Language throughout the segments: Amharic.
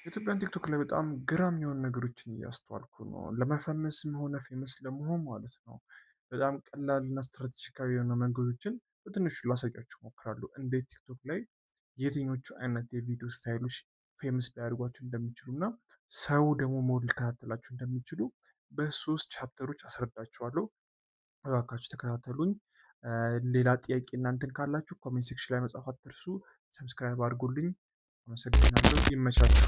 ኢትዮጵያን ቲክቶክ ላይ በጣም ግራም የሆኑ ነገሮችን እያስተዋልኩ ነው። ለመፈመስም ሆነ ፌመስ ለመሆን ማለት ነው። በጣም ቀላልና ስትራቴጂካዊ የሆኑ መንገዶችን በትንሹ ላሳያችሁ እሞክራለሁ። እንዴት ቲክቶክ ላይ የትኞቹ አይነት የቪዲዮ ስታይሎች ፌመስ ሊያደርጓችሁ እንደሚችሉ እና ሰው ደግሞ ሞድ ሊከታተላችሁ እንደሚችሉ በሶስት ቻፕተሮች አስረዳችኋለሁ። እባካችሁ ተከታተሉኝ። ሌላ ጥያቄ እናንተን ካላችሁ ኮሜንት ሴክሽን ላይ መጻፍ አትርሱ። ሰብስክራይብ አድርጉልኝ። አመሰግናለሁ። ይመቻችሁ።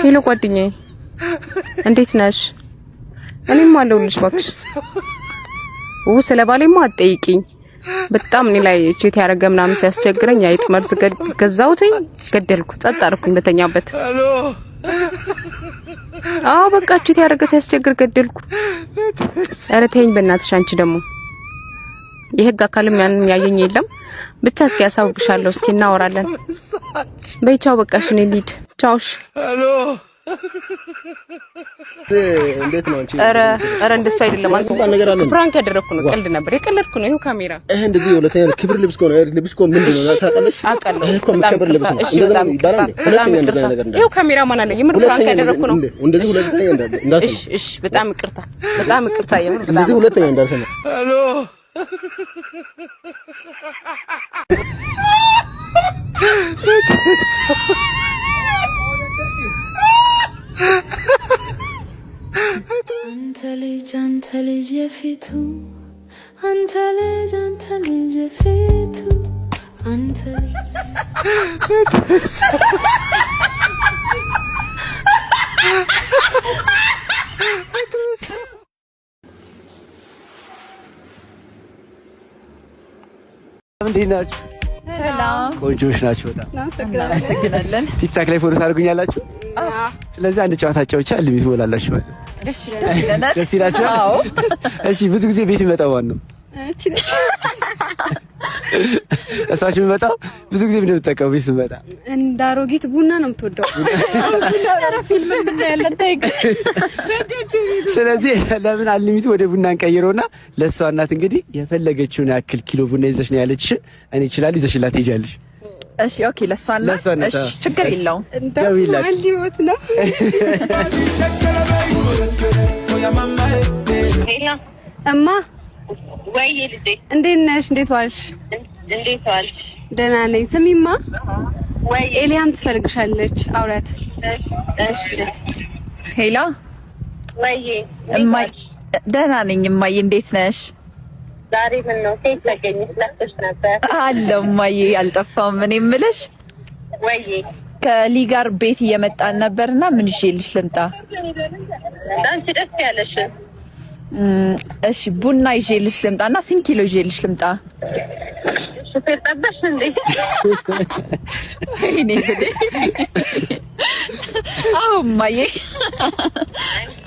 ሄሎ ጓደኛዬ እንዴት ነሽ? እኔም አለሁልሽ እባክሽ። ስለ ባሌማ አትጠይቂኝ። በጣም እኔ ላይ ቼት ያደረገ ምናምን ሲያስቸግረኝ አይጥ መርዝ ገዛሁትኝ፣ ገደልኩ፣ ጸጥ አልኩኝ በተኛበት። አዎ በቃ ቼት ያደረገ ሲያስቸግር ገደልኩ። ኧረ ተይኝ በእናትሽ። አንቺ ደግሞ የህግ አካልም ያንን ያየኝ የለም። ብቻ እስኪ ያሳውቅሻለሁ። እስኪ እናወራለን። በይ ቻው። በቃሽ እኔ ልሂድ። ቻውሽ። እንዴት ነው አንቺ? ኧረ እንደሱ አይደለም። አንተ ፕራንክ ያደረኩ ነው፣ ቀልድ ነበር፣ የቀለድኩ ነው። ይሄው ካሜራ እንደዚህ ሁለተኛ ክብር ልብስ ኮን ልብስ ኮን ምንድን ነው ታውቃለሽ? አውቃለሁ። ይሄ ኮን ክብር ልብስ ነው። እንደዛ ነው ይባላል። ሁለተኛ እንደዛ ነገር እንዳለ ይሄው ካሜራ ማን አለ? የምር ፕራንክ ያደረኩ ነው። እንደዚህ ሁለተኛ እንዳለ እሺ፣ በጣም ይቅርታ፣ በጣም ይቅርታ። የምር በጣም እንደዚህ ሁለተኛ እንዳለ ነው። ሄሎ አንተ ልጅ የፊቱ አንተ ልጅ የፊቱ አንተ ልጅ እንዴት ናችሁ? ሰላም። ቆንጆች ናችሁ በጣም እናመሰግናለን። ቲክታክ ላይ ፎቶ ታደርጉኛላችሁ? ስለዚህ አንድ ጨዋታ ጫውቻ ሊሚት ሞላላችሁ ማለት ነው። ደስ ይላችኋል? አዎ። እሺ ብዙ ጊዜ ቤት ይመጣው ማን ነው? እቺ ነች። እሷች የሚመጣው ብዙ ጊዜ ምን ተጠቀሙ? ቤት ሲመጣ እንዳሮጊት ቡና ነው የምትወደው። ቡና ፊልም እናያለን። ታይቅ። ስለዚህ ለምን አልሚቱ ወደ ቡና እንቀይረውና ለሷ እናት እንግዲህ የፈለገችውን ያክል ኪሎ ቡና ይዘሽ ነው ያለችሽ። እኔ ይችላል ይዘሽላት ትሄጃለሽ። እሺ ኦኬ። ለሷና እሺ ችግር የለውም። እንደው ሊሞት ነው። እማ ወይ ልጄ እንዴት ነሽ? እንዴት ዋልሽ? እንዴት ዋልሽ? ደህና ነኝ። ስሚማ ወይ ኤሊያም ትፈልግሻለች፣ አውራት። እሺ ሄሎ ወይ እማዬ ደህና ነኝ። እማዬ እንዴት ነሽ? ዛሬ ምን ነው ሴት ተገኘሽ? ለፍተሽ ነበር አለው። እማዬ አልጠፋም። እኔ የምልሽ ወይ ከሊ ጋር ቤት እየመጣን ነበርና ምን ይዤልሽ ልምጣ? አንቺ ደስ ያለሽ። እሺ ቡና ይዤልሽ ልምጣና ስንት ኪሎ ይዤልሽ ልምጣ? ሹፌር ጠበሽ እንዴ? እኔ እንዴ አው ማዬ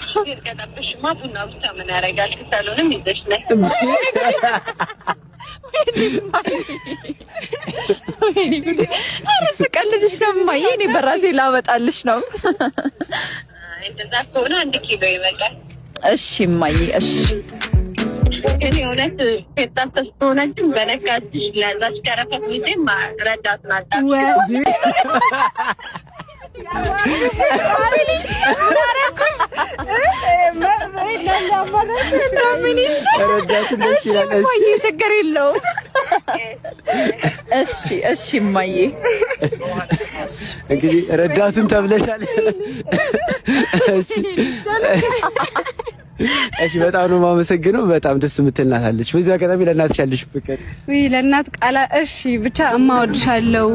ሹፌር ከጠበሽማ ቡና ብቻ ምን ያደርጋል? ሳሎንም ይዘሽ ነይ። ወይኔ ጉዴ! ኧረ ስቀልድሽ ነው ማዬ። እኔ በራሴ ላመጣልሽ ነው። እንደዛ ከሆነ 1 ኪሎ ይበቃል። እሺ ማዬ እሺ። እኔ እውነት ሴጣን ሆነችን በነካችሽ ለዛች ከረፈት ጊዜ ረዳት ናት። ችግር የለውም። እሺ እሺ እማዬ እንግዲህ ረዳቱን ተብለሻል። እሺ በጣም ነው የማመሰግነው። በጣም ደስ የምትል ናት አለች። በዚህ አጋጣሚ ለእናትሽ ያለሽ ፍቅር ለእናት ቃላ እሺ ብቻ እማወድሻለሁ።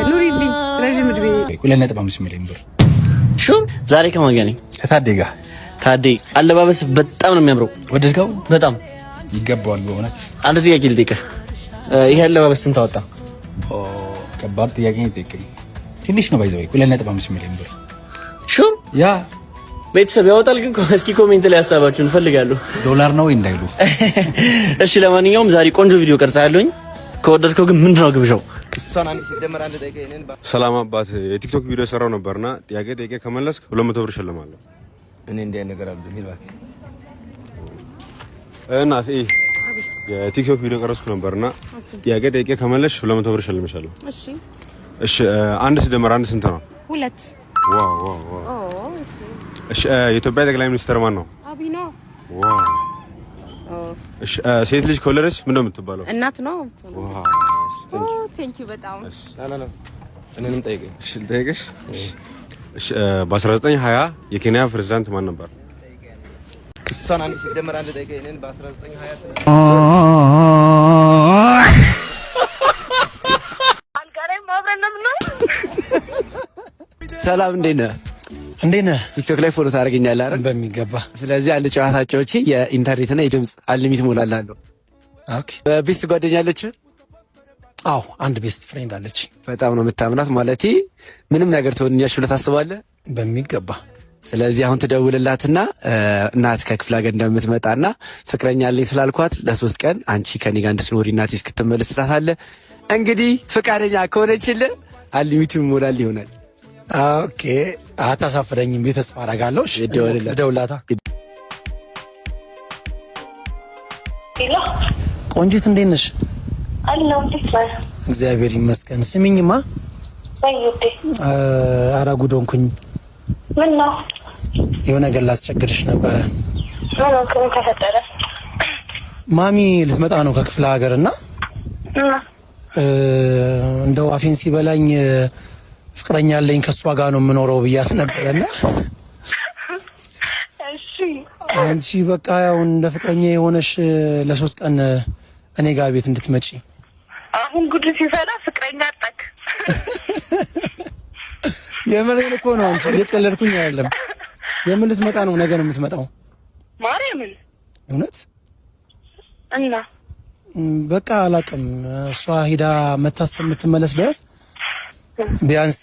ኑሪልኝ ረጅም እድሜ። 2.5 ሚሊዮን ብር ሹም ዛሬ ከማን ጋር ነኝ? ከታዴ ጋር። ታዴ አለባበስ በጣም ነው የሚያምረው። ወደድከው? በጣም ይገባዋል በእውነት። አንድ ጥያቄ ልጠይቅህ። ይሄ አለባበስ ስንት አወጣ? ከባድ ጥያቄ ነው የጠየቀኝ። ትንሽ ነው ባይዘው 2.5 ሚሊዮን ብር ሹም ያ ቤተሰብ ያወጣል ግን እስኪ ኮሜንት ላይ ሀሳባችሁን እፈልጋለሁ። ዶላር ነው እንዳይሉ። እሺ ለማንኛውም ዛሬ ቆንጆ ቪዲዮ ቀርጻለሁኝ። ከወደድከው ግን ምንድነው ግብዣው? እሷን አንድ ሲደመር አንድ ደቂቃ እኔን ሰላም አባት የቲክቶክ ቪዲዮ ሰራው ነበርና ጥያቄ ከመለስክ 200 ብር ሽልማለሁ። እኔ እንደ ነገር አለ ቢል ባክ እና የቲክቶክ ቪዲዮ ቀረስኩ ነበርና ጥያቄ ከመለስሽ 200 ብር ሽልምሻለሁ። እሺ አንድ ሲደመር አንድ ስንት ነው? 2 ዋው እሺ የኢትዮጵያ ጠቅላይ ሚኒስትር ማን ነው? አብይ ነው። ዋው እሺ ሴት ልጅ ከወለደች ምን ነው የምትባለው? እናት ነው። ዋው ቴንክ ዩ በጣም ና እኔንም ጠይቀኝ። እሺ ጠይቀሽ። እሺ በ1920 የኬንያ ፕሬዝዳንት ማን ነበር? እሷን አንድ ሲደመር አንድ ደቂቃ እኔን በ1920 አልጋራም አብረንም ነው። ሰላም እንዴት ነህ? እንዴት ነህ? ቲክቶክ ላይ ፎሎ ታደርገኛለህ አይደል? በሚገባ። ስለዚህ አንድ ጨዋታ ጫውቼ የኢንተርኔትና የድምጽ አልሚት ሞላላለሁ። ኦኬ። ቤስት ጓደኛ አለች? አዎ አንድ ቤስት ፍሬንድ አለች። በጣም ነው የምታምናት። ማለቴ ምንም ነገር ትሆንኛለች ብለህ ታስባለህ? በሚገባ። ስለዚህ አሁን ትደውልላትና እናት ከክፍለ ሀገር እንደምትመጣና ፍቅረኛ አለኝ ስላልኳት ለ3 ቀን አንቺ ከኔ ጋር እንድትኖሪ እናቴ እስክትመለስ ትላታለህ። እንግዲህ ፍቃደኛ ከሆነችልህ አልሚቱን ሞላል ይሆናል። ኦኬ። አታሳፍረኝም ብዬ ተስፋ አደርጋለሁ። እሺ ደውላታ። ሄሎ ቆንጂት እንዴት ነሽ? አለሁ። እንዴት ነህ? እግዚአብሔር ይመስገን። ስሚኝማ። ወይዬ ኧረ ጉድ ሆንኩኝ። ምን ነው? የሆነ ነገር ላስቸግርሽ ነበረ። ምን ተፈጠረ? ማሚ ልትመጣ ነው ከክፍለ ሀገር እና እንደው አፌን ሲበላኝ ፍቅረኛ አለኝ ከሷ ጋር ነው የምኖረው ብያት ነበርና እሺ አንቺ በቃ ያው እንደ ፍቅረኛ የሆነሽ ለ3 ቀን እኔ ጋር ቤት እንድትመጪ። አሁን ጉድ ሲፈላ ፍቅረኛ አጣክ? የምሬን እኮ ነው። አንቺ እየቀለድኩኝ አይደለም። የምን ልትመጣ ነው? ነገ ነው የምትመጣው። ማርያምን? እውነት? እና በቃ አላውቅም። እሷ ሄዳ መታ እስከምትመለስ ድረስ ቢያንስ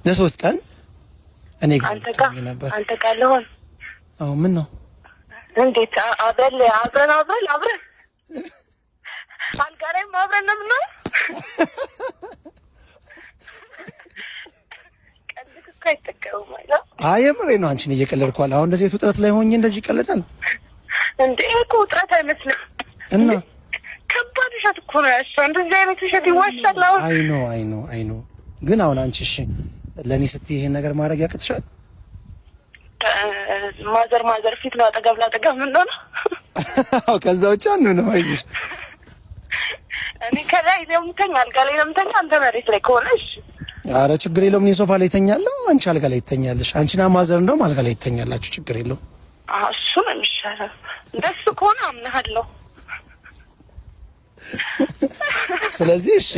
ለ3 ቀን እኔ ጋር ነበር። አንተ ጋር ለሆን? አዎ። ምን ነው? እንዴት አብረን አልጋራም አብረን ነው ነው? አይ የምሬን ነው። አንቺን እየቀለድኳል። አሁን እንደዚህ ውጥረት ላይ ሆኜ እንደዚህ ይቀለዳል እንዴ? እኮ ውጥረት አይመስልም። እና ከባድ ውሸት እኮ ነው ያልሽው። እንደዚህ አይነት ውሸት ይዋሻል? አይ ኖ ግን አሁን አንቺ እሺ ለኔ ስትይ ይሄን ነገር ማድረግ ያቅትሻል? ማዘር ፊት ነው አጠገብ ምን ነው? አዎ ከዛ ውጭ ነው አይሽ። እኔ ከላይ ለምተኛ አልጋ ላይ ለምተኛ አንተ መሬት ላይ ከሆነሽ ኧረ ችግር የለውም። እኔ ሶፋ ላይ ተኛለሁ፣ አንቺ አልጋ ላይ ትተኛለሽ። አንቺና ማዘር እንደውም አልጋ ላይ ትተኛላችሁ። ችግር የለውም። እሱ ነው የሚሻለው። እንደሱ ከሆነ አምናለሁ። ስለዚህ እሺ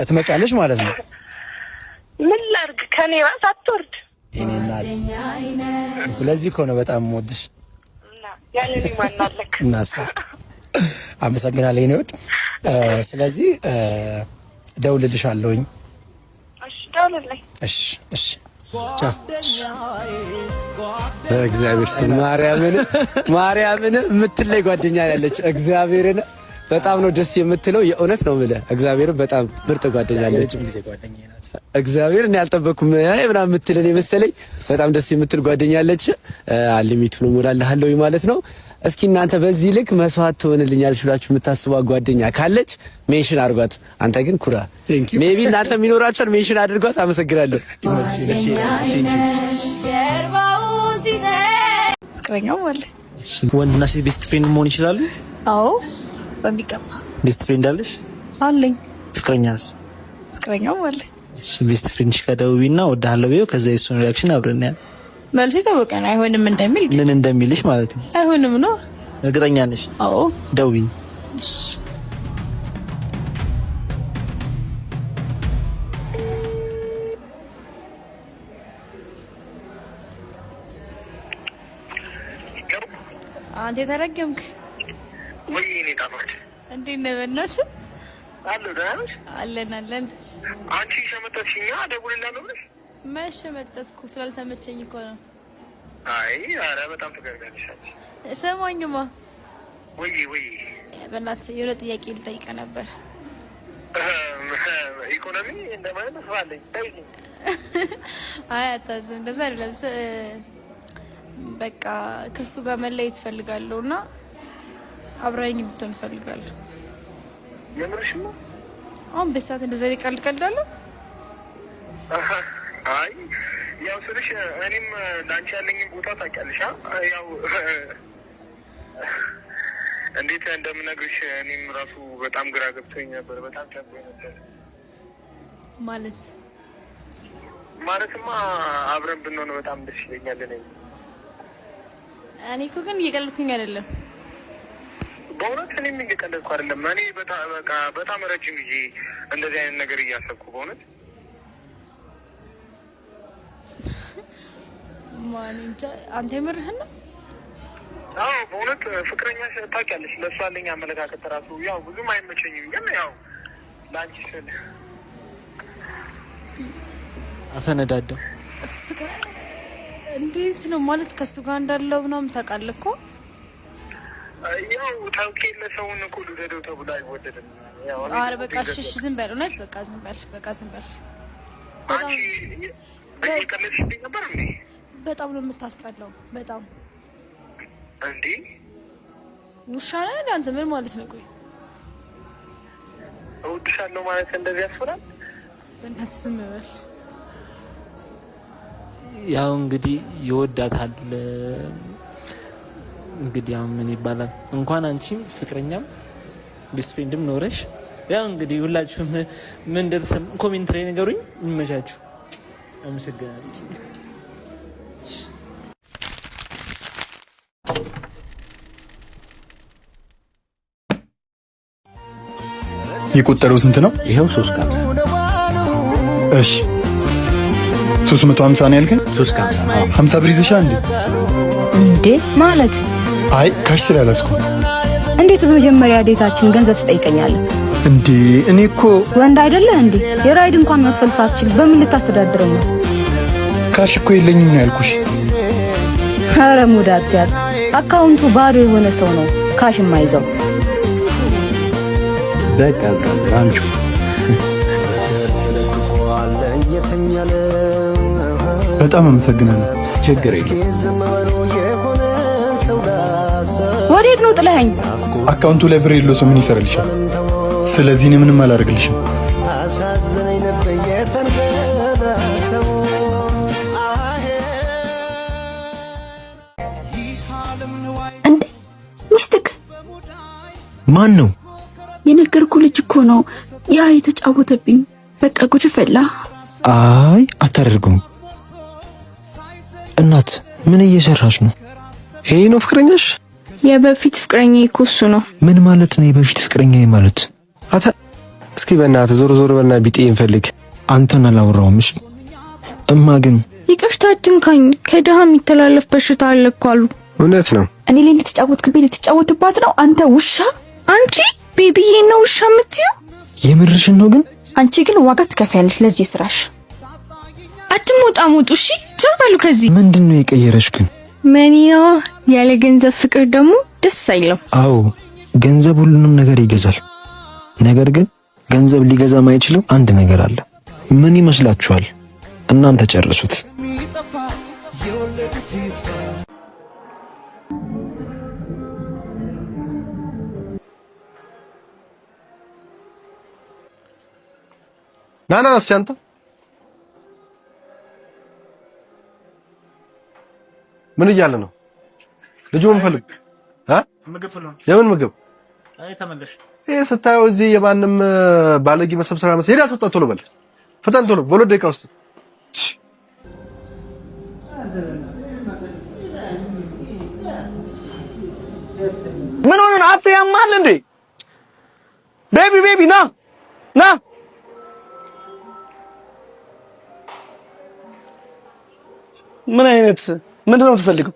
ትመጫለሽ ማለት ነው። ምን ላድርግ? ከኔ ራስ አትወርድ። እኔ እናት ለዚህ እኮ ነው በጣም የምወድሽ። ያንን ይማናለክ እናሳ አመሰግናለሁ የኔ ወድ። ስለዚህ ደውልልሻለሁኝ። እሺ ደውልልኝ። እሺ ቻው። እግዚአብሔር ስም ማርያምን የምትለይ ጓደኛ ያለች እግዚአብሔርን በጣም ነው ደስ የምትለው። የእውነት ነው የምልህ እግዚአብሔርን በጣም ምርጥ ጓደኛ አለች። እግዚአብሔር እኔ አልጠበኩም ምናምን የምትልን የመሰለኝ በጣም ደስ የምትል ጓደኛ አለች። አልሚቱን እሞላለሁ ማለት ነው። እስኪ እናንተ በዚህ ልክ መስዋዕት ትሆንልኛለች ብላችሁ የምታስቧት ጓደኛ ካለች ሜንሽን አድርጓት። አንተ ግን ኩራ። ሜቢ እናንተ የሚኖራችሁን ሜንሽን አድርጓት። አመሰግናለሁ። ፍቅረኛው ማለት ወንድና ሴት ቤስት ፍሬንድ መሆን ይችላሉ? አዎ በሚገባ። ቤስት ፍሬንድ አለሽ? አለኝ። ፍቅረኛስ? ፍቅረኛው ማለት ቤስት ፍሬንድሽ ጋር ደውዪና እወድሃለሁ በይው። ከዛ የእሱን ሪአክሽን አብረን እናያለን። መልስ የታወቀ ነው። አይሆንም እንደሚል ምን እንደሚልሽ ማለት ነው። አይሆንም ነው። እርግጠኛ ነሽ? አዎ ደውዪ። አንተ የተረገምክ ወይ እኔ ታማች እንዴት ነህ? በእናትህ አለሁ። ደህና ነሽ? አለን። አንቺ ሸመጠትሽኛ ደውልላለሁ ብለሽ መቼ መጠጥኩ? ስላልተመቸኝ እኮ ነው። አይ ኧረ በጣም ትገርሚያለሽ አንቺ። ሰማኝማ። ወይ በእናትህ የሆነ ጥያቄ ልጠይቅህ ነበር። ኢኮኖሚ እንደማለት ተስፋለኝ። አይ አታዝም፣ እንደዛ አይደለም። በቃ ከሱ ጋር መለየት እፈልጋለሁና አብራኝ ብትሆን እፈልጋለሁ። የምርሽ ነው? አሁን በሰዓት እንደዛ ይቀልቀልዳለሁ። አይ ያው ስልሽ እኔም ላንቺ ያለኝን ቦታ ታውቂያለሽ። ያው እንዴት እንደምነግርሽ እኔም ራሱ በጣም ግራ ገብቶኝ ነበር። በጣም ጨንቆኝ ነበር። ማለትማ አብረን ብንሆን በጣም ደስ ይለኛል። እኔ እኮ ግን እየቀለድኩኝ አይደለም። በእውነት እኔም እየቀለድኩ አይደለም። እኔ በጣም ረጅም ጊዜ እንደዚህ አይነት ነገር እያሰብኩ በእውነት ማን እንጃ። አንተ የምርህን ነው? አዎ በእውነት ፍቅረኛ ታውቂያለሽ። ለእሷ ያለኝ አመለካከት ራሱ ያው ብዙም አይመቸኝም፣ ግን ያው ለአንቺ ስል አፈነዳደው። ፍቅር እንዴት ነው ማለት ከሱ ጋር እንዳለው ምናምን ታውቃለህ እኮ። ያው ታውቂ የለ ሰውን እኮ ልውደደው ተብሎ አይወደድም። ኧረ በቃ እሺ ዝም በል፣ እውነት በቃ ዝም በል። አንቺ በቀለድሽብኝ ነበር እንዴ? በጣም ነው የምታስጠላው። በጣም እንዴ ውሻ ነህ አንተ? ምን ማለት ነው? ቆይ እወድሻለሁ ማለት እንደዚህ ያስፈራል? በእናትህ ዝም በል። ያው እንግዲህ ይወዳታል። እንግዲህ ያው ምን ይባላል፣ እንኳን አንቺም ፍቅረኛም ቤስት ፍሬንድም ኖረሽ ያው እንግዲህ ሁላችሁም ምን እንደተሰማ ኮሜንት ላይ ንገሩኝ። ይመቻችሁ። አመሰግናለሁ። የቆጠረው ስንት ነው? ይሄው 350። እሺ 350 ነው ያልከኝ? 350 ነው። 50 ብር ይዘሻ እንዴ ማለት? አይ ካሽ ስላላስኩ። እንዴት በመጀመሪያ ዴታችን ገንዘብ ትጠይቀኛለህ እንዴ? እኔ እኮ ወንድ አይደለህ እንዴ? የራይድ እንኳን መክፈል ሳትችል በምን ልታስተዳድረኝ ነው? ካሽ እኮ የለኝም ነው ያልኩሽ። ኧረ ሙድ አትያዝ። አካውንቱ ባዶ የሆነ ሰው ነው ካሽ የማይዘው። በቃ ብራዘር አንቺ በጣም አመሰግናለሁ። ችግር የለም። ወዴት ነው ጥለኸኝ? አካውንቱ ላይ ብር የለው ሰው ምን ይሰራልሻል? ስለዚህ እኔ ምንም አላደርግልሽም። እንዴ ሚስትክ ማን ነው? የነገርኩ ልጅ እኮ ነው ያ የተጫወተብኝ። በቃ ጉድ ፈላ። አይ አታደርጉም። እናት ምን እየሰራሽ ነው? ይሄ ነው ፍቅረኛሽ? የበፊት ፍቅረኛዬ እኮ እሱ ነው። ምን ማለት ነው የበፊት ፍቅረኛዬ ማለት? አታ እስኪ በእናትህ ዞር ዞር በልና ቢጤ እንፈልግ። አንተን አላወራውም። እሺ እማ ግን ይቅርታ አትንካኝ። ከደሃ የሚተላለፍ በሽታ አለ እኮ አሉ። እውነት ነው። እኔ ላይ ልትጫወትክብኝ ልትጫወትባት ነው አንተ ውሻ። አንቺ ቤቢዬ ነው ውሻ የምትይው? የምርሽን ነው? ግን አንቺ ግን ዋጋ ትከፍያለሽ ለዚህ ስራሽ። አትሞጣሞጡ። እሺ ዞር በሉ ከዚህ። ምንድነው የቀየረሽ ግን? መኒያ ያለ ገንዘብ ፍቅር ደግሞ ደስ አይልም። አዎ ገንዘብ ሁሉንም ነገር ይገዛል። ነገር ግን ገንዘብ ሊገዛ ማይችለው አንድ ነገር አለ። ምን ይመስላችኋል? እናንተ ጨርሱት። ናና አንተ ምን እያለ ነው? ልጁ ምን ፈልግ? ምግብ ነው። የምን ምግብ? አይ ተመለሽ። ይሄ ስታየው እዚህ የማንም ባለጌ መሰብሰቢያ መሰለኝ። ሄዳ አስወጣ። ቶሎ በል ፍጠን፣ ቶሎ በሁለት ደቂቃ ውስጥ። ምን ሆነ ነው? አብተ ያማል እንዴ? ቤቢ ና ና። ምን አይነት ምንድን ነው የምትፈልገው?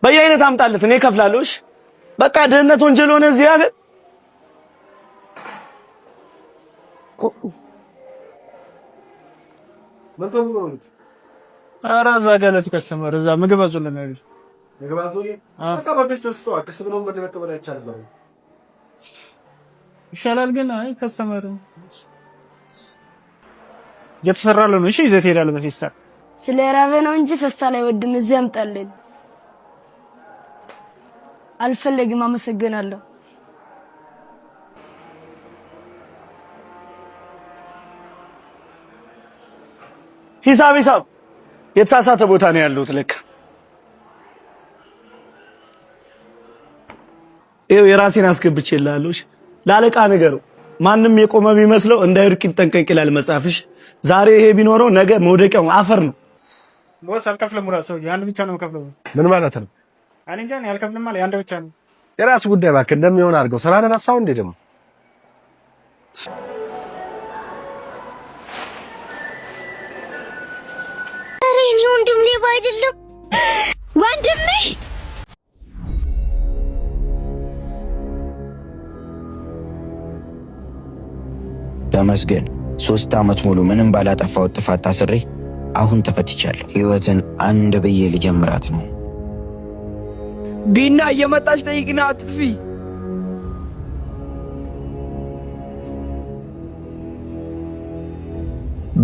በየአይነት አምጣለት፣ እኔ እከፍላለሁ። እሺ በቃ ድህነት ወንጀል ሆነ እዚህ ሀገር። ኧረ እዛ ጋር ለተከሰመር እዛ ምግብ አዞልን አይደል? ምግብ አዞልን በቃ በቤት ውስጥ አክስ ብለው መቀበል አይቻልም። ይሻላል ግን አይ ከሰመር እየተሰራለ ነው። እሺ ይዘት ሄዳለ በፌስታል ስለ ራበ ነው እንጂ ፌስታል አይወድም። እዚህ አምጣልኝ። አልፈልግም። አመሰግናለሁ። ሂሳብ የተሳሳተ ቦታ ነው ያለሁት ለካ። ይኸው የራሴን አስገብቼልሃለሁ። ለአለቃ ነገሩ ማንም የቆመ ቢመስለው እንዳይወድቅ ይጠንቀቅ ይላል መጽሐፍሽ። ዛሬ ይሄ ቢኖረው ነገ መውደቂያው አፈር ነው። ቦስ አልከፍልም። ሰው የአንድ ብቻ ነው የምከፍለው። ምን ማለት ነው? እኔ እንጃ ያልከፍልም ማለት የአንድ ብቻ ነው። የራስ ጉዳይ እባክህ። እንደሚሆን አድርገው። ስራን ረሳው እንዴ ደግሞ? ኧረ እኔ ወንድም ሌባ አይደለም ወንድሜ። ተመስገን 3 ዓመት ሙሉ ምንም ባላጠፋው ጥፋት ታስሬ አሁን ተፈትቻለሁ። ህይወትን አንድ ብዬ ልጀምራት ነው። ቢና እየመጣች ጠይቅና አትጥፊ።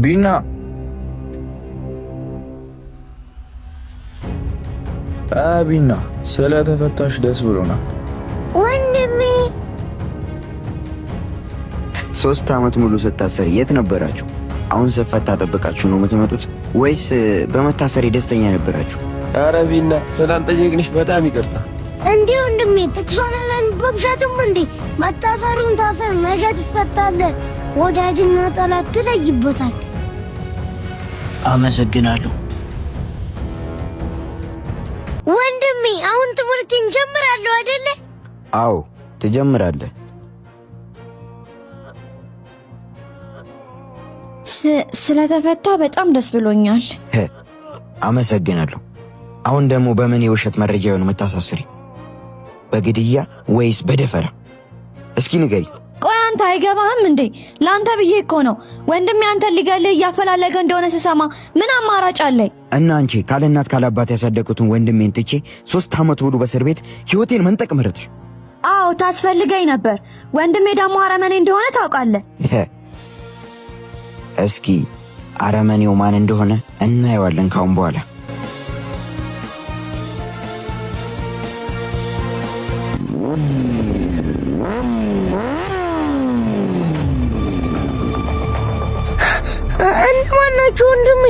ቢና ቢና ስለተፈታሽ ደስ ብሎናል ወንድሜ። 3 ዓመት ሙሉ ስታሰር የት ነበራችሁ? አሁን ስፈታ ጠብቃችሁ ነው የምትመጡት ወይስ በመታሰሪ ደስተኛ ነበራችሁ? ኧረ ቢና ስላልጠየቅንሽ በጣም ይቅርታ። እንዴ ወንድሜ ጥቅሷን በብሻትም እንዴ መታሰሩን ታሰር ነገ ትፈታለህ። ወዳጅና ጠላት ትለይበታል። አመሰግናለሁ ወንድሜ። አሁን ትምህርትን ጀምራለሁ አይደለ? አዎ ትጀምራለህ። ስለተፈታ በጣም ደስ ብሎኛል። አመሰግናለሁ። አሁን ደግሞ በምን የውሸት መረጃ ነው የምታሳስሪ? በግድያ ወይስ በደፈራ? እስኪ ንገሪ። ቆይ አንተ አይገባህም እንዴ? ለአንተ ብዬ እኮ ነው። ወንድሜ አንተን ሊገልህ እያፈላለገ እንደሆነ ስሰማ ምን አማራጭ አለኝ? እና አንቺ ካለ እናት ካለ አባት ያሳደቁትን ወንድሜን ትቼ 3 ዓመት ሙሉ በእስር ቤት ህይወቴን መንጠቅ መረጥሽ? አዎ ታስፈልገኝ ነበር። ወንድሜ ደግሞ አረመኔ እንደሆነ ታውቃለህ። እስኪ አረመኔው ማን እንደሆነ እናየዋለን ካሁን በኋላ። እነማን ናቸው ወንድሜ?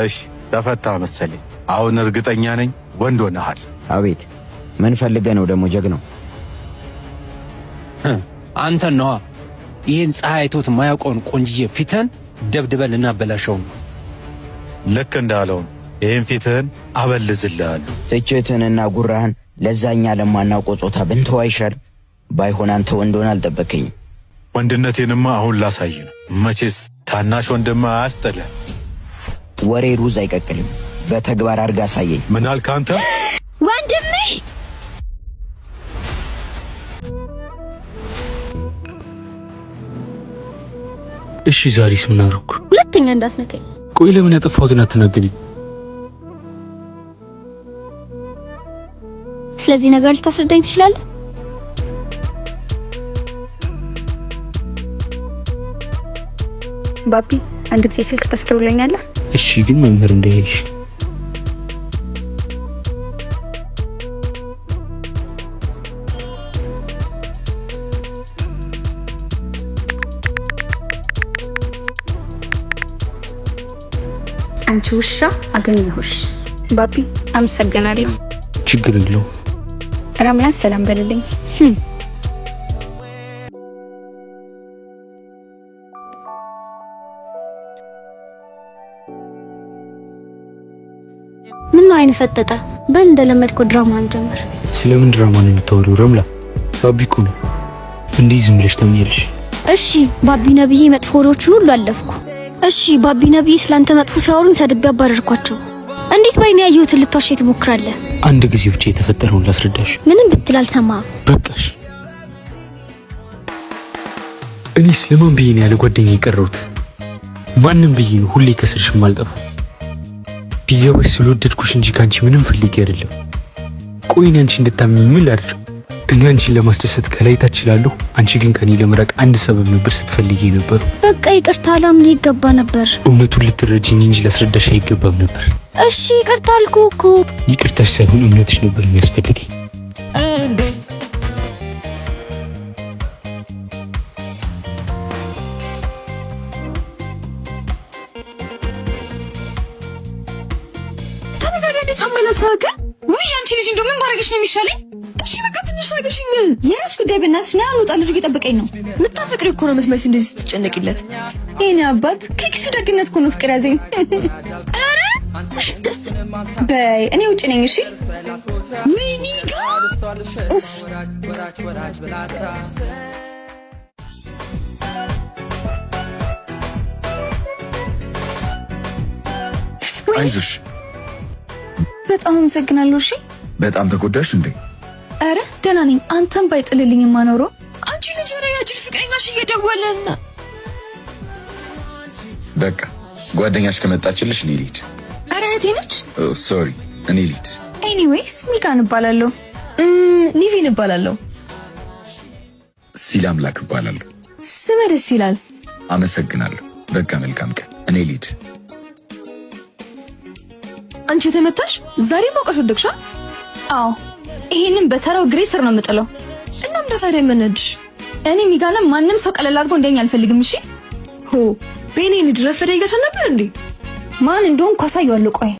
እሺ ተፈታ መሰለኝ። አሁን እርግጠኛ ነኝ ወንድ ሆነሃል። አቤት ምን ፈልገህ ነው ደግሞ ጀግናው? አንተን ነዋ። ይህን ፀሐይ አይቶት የማያውቀውን ቆንጅዬ ፊትህን ደብድበን ልናበላሸው ነው። ልክ እንዳለው ይህን ፊትህን አበልዝልሃለሁ። ትችትህንና ጉራህን ለዛኛ ለማናውቀው ጾታ ብንተው አይሻልም? ባይሆን አንተ ወንድ ሆነህ አልጠበከኝም። ወንድነቴንማ አሁን ላሳይ ነው። መቼስ ታናሽ ወንድማ አያስጠላህ። ወሬ ሩዝ አይቀቅልም። በተግባር አድርጋ አሳየኝ። ምን አልክ አንተ? ወንድሜ እሺ ዛሬስ ምን አደረኩ? ሁለተኛ እንዳትነካኝ። ቆይ ለምን ያጠፋሁትን አትናገሪኝ? ስለዚህ ነገር ልታስረዳኝ ትችላለህ? ባቢ አንድ ጊዜ ስልክ ታስደውለኛለህ? እሺ ግን መምህር እንደሄድሽ አንቺ ውሻ አገኘሁሽ። ባቢ አመሰግናለሁ። ችግር የለውም። ረምያን ሰላም በልልኝ። ምን ነው አይን ፈጠጠ? በል እንደለመድከው ድራማን ጀምር። ስለምን ድራማ ነው የምታወሪው ረምላ? ባቢ እኮ ነው። እንዲህ ዝም ብለሽ ተምየልሽ። እሺ ባቢ ነብዬ መጥፎ ወሬዎችን ሁሉ አለፍኩ። እሺ ባቢ ነብዬ ስላንተ መጥፎ ሲያወሩኝ ሰድቤ አባረርኳቸው። እንዴት ባይኔ ያየሁትን ልትዋሸኝ ትሞክራለህ? አንድ ጊዜ ብቻ የተፈጠረውን ላስረዳሽ። ምንም ብትል አልሰማህም። በቃሽ። እኔስ ለማን ብዬ ነው ያለ ጓደኛ የቀረሁት? ማንም ብዬ ነው ሁሌ ከስርሽ ማልጠፋ? ቢገባሽ ስለወደድኩሽ እንጂ ካንቺ ምንም ፈልጌ አይደለም። ቆይ እኔ አንቺ እንድታምኚ ምን ላድርግ? እኔ አንቺን ለማስደሰት ከላይ ታች እላለሁ፣ አንቺ ግን ከኔ ለመራቅ አንድ ሰበብ ነበር ስትፈልጊ ነበር። በቃ ይቅርታ ላምን ይገባ ነበር። እውነቱን ልትረጂኝ እንጂ ላስረዳሽ አይገባም ነበር። እሺ ይቅርታ አልኩህ እኮ። ይቅርታሽ ሳይሆን እውነትሽ ነበር የሚያስፈልገኝ። ውይ አንቺ ልጅ እንደው ምን ባረግሽ ነው የሚሻለኝ? እሺ በቃ ትንሽ ሳቅሽኝ። የራስ ጉዳይ በእናትሽ ነው። አልወጣ ልጁ እየጠበቀኝ ነው። ምታፈቅሪው እኮ ነው የምትመስዪው እንደዚህ ስትጨነቂለት። የኔ አባት ከኪሱ ደግነት እኮ ነው ፍቅር ያዘኝ። ኧረ በይ እኔ ውጭ ነኝ። እሺ ውይ ሚጋ ኡፍ አይዞሽ። በጣም አመሰግናለሁ። እሺ በጣም ተጎዳሽ እንዴ? አረ ደህና ነኝ። አንተም ባይጥልልኝ ማኖሮ አንቺ ልጅ ኧረ ያጅል ፍቅረኛሽ እየደወለና በቃ ጓደኛሽ ከመጣችልሽ እኔ ልሂድ። አረ እህቴ ነች። ሶሪ እኔ ልሂድ። ኤኒዌይስ ሚካን እባላለሁ። ኒቪን እባላለሁ። ሲላምላክ እባላለሁ። ስም ደስ ይላል። አመሰግናለሁ። በቃ መልካም ቀን። እኔ ልሂድ። አንቺ ተመታሽ? ዛሬ ማውቀሽ ወደቅሻ? አዎ ይሄንን በተራው ግሬ ስር ነው የምጥለው። እናም ታዲያ መነድሽ? እኔ ሚጋንም ማንም ሰው ቀለል አድርጎ እንደኛ አልፈልግም። እሺ ሆ በእኔ ንድረፈደ ይገሻ ነበር እንዴ? ማን እንደሆንኩ አሳየዋለሁ። ቆይ